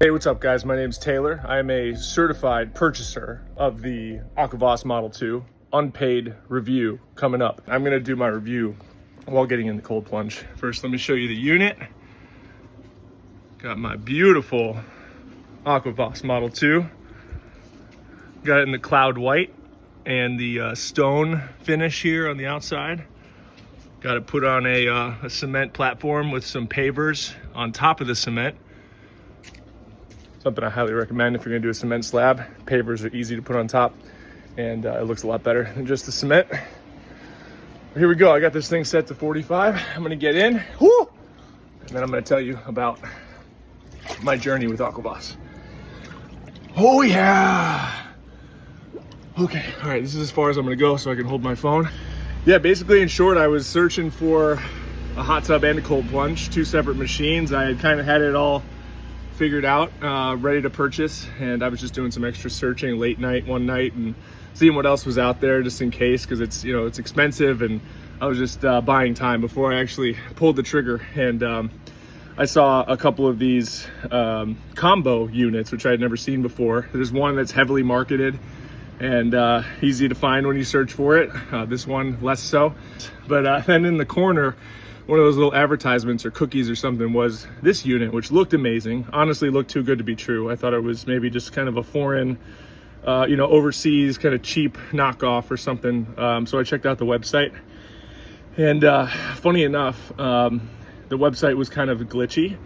Hey, what's up guys? My name's Taylor. I'm a certified purchaser of the Aquavoss Model 2. Unpaid review coming up. I'm gonna do my review while getting in the cold plunge. First, let me show you the unit. Got my beautiful Aquavoss Model 2. Got it in the cloud white and the stone finish here on the outside. Got it put on a cement platform with some pavers on top of the cement. Something I highly recommend if you're gonna do a cement slab. Pavers are easy to put on top and it looks a lot better than just the cement. Here we go, I got this thing set to 45. I'm gonna get in, whoo! And then I'm gonna tell you about my journey with Aquavoss. Oh yeah! Okay, all right, this is as far as I'm gonna go so I can hold my phone. Yeah, basically in short, I was searching for a hot tub and a cold plunge, two separate machines. I had kind of had it all figured out, ready to purchase, and I was just doing some extra searching late night one night and seeing what else was out there just in case, because it's, you know, it's expensive, and I was just buying time before I actually pulled the trigger. And I saw a couple of these combo units which I had never seen before. There's one that's heavily marketed and easy to find when you search for it. This one less so, but then in the corner, one of those little advertisements or cookies or something was this unit, which looked amazing. Honestly, looked too good to be true. I thought it was maybe just kind of a foreign, you know, overseas kind of cheap knockoff or something. So I checked out the website, and funny enough, the website was kind of glitchy.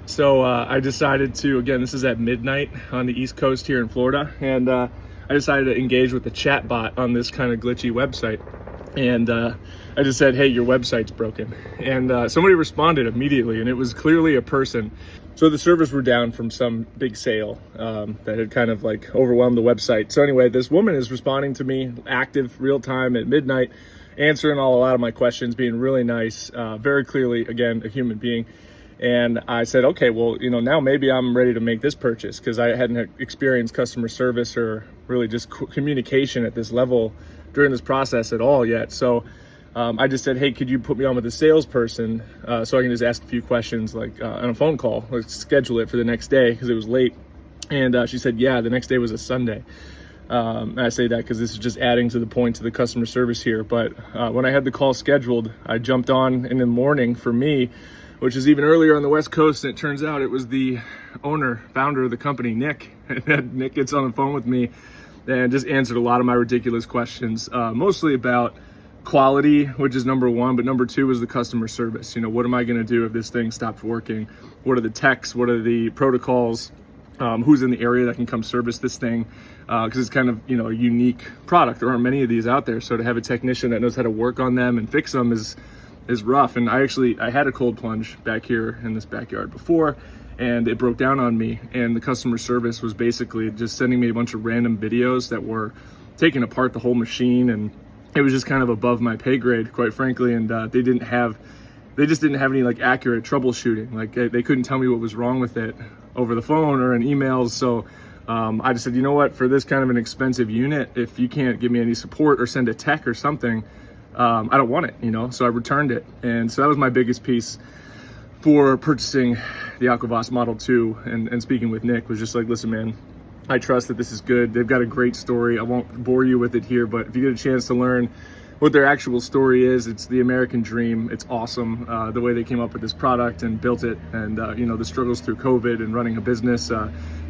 So I decided to, again, this is at midnight on the East Coast here in Florida, and I decided to engage with the chat bot on this kind of glitchy website. And I just said, hey, your website's broken. And somebody responded immediately, and it was clearly a person. So the servers were down from some big sale that had kind of like overwhelmed the website. So anyway, this woman is responding to me, active, real time at midnight, answering a lot of my questions, being really nice, very clearly, again, a human being. And I said, okay, well, you know, now maybe I'm ready to make this purchase, because I hadn't experienced customer service or really just communication at this level during this process at all yet. So I just said, hey, could you put me on with a salesperson so I can just ask a few questions, like on a phone call, let's schedule it for the next day, because it was late. And she said, yeah, the next day was a Sunday. And I say that because this is just adding to the point to the customer service here. But when I had the call scheduled, I jumped on in the morning for me, which is even earlier on the West Coast, and it turns out it was the founder of the company, Nick. And Nick gets on the phone with me and just answered a lot of my ridiculous questions, mostly about quality, which is number one, but number two was the customer service. You know, what am I gonna do if this thing stopped working? What are the techs? What are the protocols? Who's in the area that can come service this thing? Because it's kind of, you know, a unique product. There aren't many of these out there, so to have a technician that knows how to work on them and fix them is rough. And I had a cold plunge back here in this backyard before, and it broke down on me, and the customer service was basically just sending me a bunch of random videos that were taking apart the whole machine, and it was just kind of above my pay grade, quite frankly. And they just didn't have any like accurate troubleshooting. Like they couldn't tell me what was wrong with it over the phone or in emails. So I just said, you know what, for this kind of an expensive unit, if you can't give me any support or send a tech or something, I don't want it, you know. So I returned it. And so that was my biggest piece for purchasing the Aquavoss Model 2, and speaking with Nick was just like, listen, man, I trust that this is good. They've got a great story. I won't bore you with it here, but if you get a chance to learn what their actual story is, it's the American dream. It's awesome, the way they came up with this product and built it, and you know, the struggles through COVID and running a business.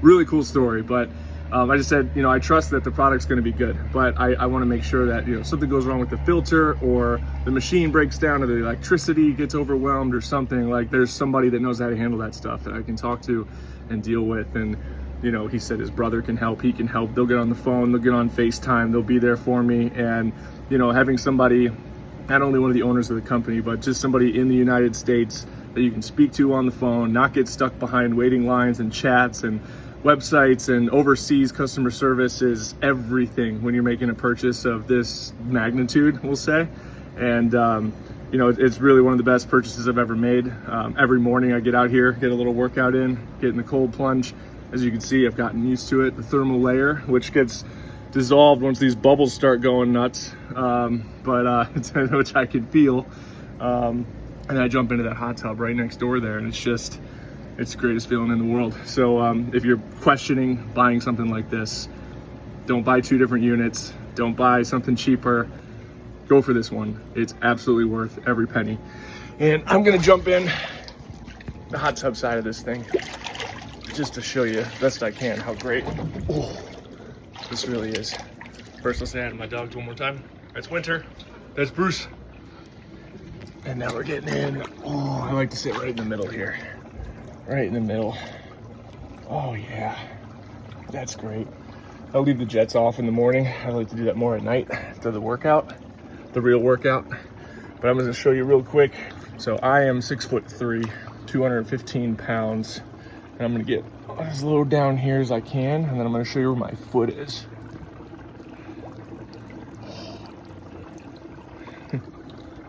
Really cool story. But I just said, you know, I trust that the product's going to be good, but I want to make sure that, you know, something goes wrong with the filter, or the machine breaks down, or the electricity gets overwhelmed or something. Like, there's somebody that knows how to handle that stuff that I can talk to and deal with. And you know, he said his brother can help, he can help. They'll get on the phone, they'll get on FaceTime, they'll be there for me. And you know, having somebody, not only one of the owners of the company, but just somebody in the United States that you can speak to on the phone, not get stuck behind waiting lines and chats and websites and overseas customer service, is everything when you're making a purchase of this magnitude, we'll say. And you know, it's really one of the best purchases I've ever made. Every morning I get out here, get a little workout in, get in the cold plunge. As you can see, I've gotten used to it. The thermal layer, which gets dissolved once these bubbles start going nuts, which I can feel. And I jump into that hot tub right next door there, and it's just, It's the greatest feeling in the world. So if you're questioning buying something like this, don't buy 2 different units. Don't buy something cheaper. Go for this one. It's absolutely worth every penny. And I'm gonna jump in the hot tub side of this thing just to show you best I can how great this really is. First, let's say hi to my dogs one more time. That's Winter. That's Bruce. And now we're getting in. Oh, I like to sit right in the middle here. Right in the middle. Oh yeah, that's great. I'll leave the jets off in the morning. I like to do that more at night after the workout, the real workout. But I'm gonna show you real quick. So I am 6'3", 215 pounds. And I'm gonna get as low down here as I can. And then I'm gonna show you where my foot is.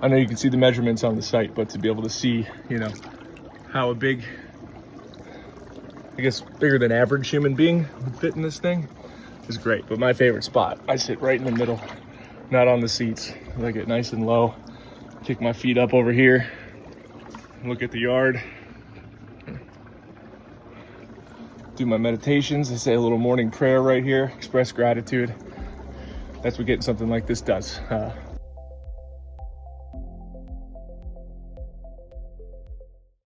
I know you can see the measurements on the site, but to be able to see, you know, how a big, I guess bigger than average human being would fit in this thing is great. But my favorite spot, I sit right in the middle, not on the seats. I like it nice and low. Kick my feet up over here, look at the yard, do my meditations. I say a little morning prayer right here, express gratitude. That's what getting something like this does.